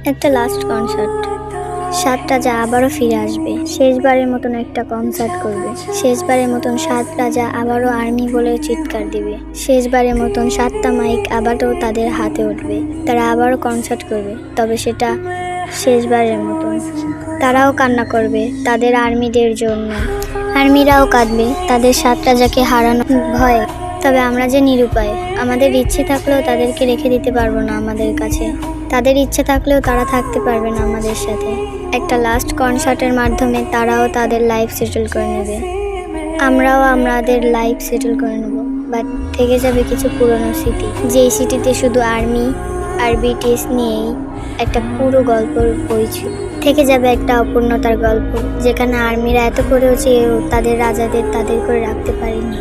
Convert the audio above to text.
একটা last concert. ৭ রাজা আবারও ফিরে আসবে, শেষবারের মতন একটা কনসার্ট করবে। শেষবারের মতন ৭ রাজা আবারও আর্মি বলে চিৎকার দিবে। শেষবারের মতন ৭টা মাইক আবারও তাদের হাতে উঠবে। তারা আবারও কনসার্ট করবে, তবে সেটা শেষবারের মতন। তারাও কান্না করবে তাদের আর্মিদের জন্য। আর্মিরাও কাঁদবে তাদের ৭ রাজাকে হারানো ভয়ে। তবে আমরা যে নিরুপায়, আমাদের ইচ্ছে থাকলেও তাদেরকে রেখে দিতে পারবো না আমাদের কাছে। তাদের ইচ্ছে থাকলেও তারা থাকতে পারবে না আমাদের সাথে। একটা লাস্ট কনসার্টের মাধ্যমে তারাও তাদের লাইফ সেটেল করে নেবে, আমরাও আমাদের লাইফ সেটেল করে নেব। বাট থেকে যাবে কিছু পুরনো স্মৃতি, যেই স্মৃতিতে শুধু আর্মি আর বিটিএস নিয়েই একটা পুরো গল্পের বই ছিল। থেকে যাবে একটা অপূর্ণতার গল্প, যেখানে আর্মিরা এত করেও চেয়েও তাদের রাজাদের তাদের করে রাখতে পারেনি।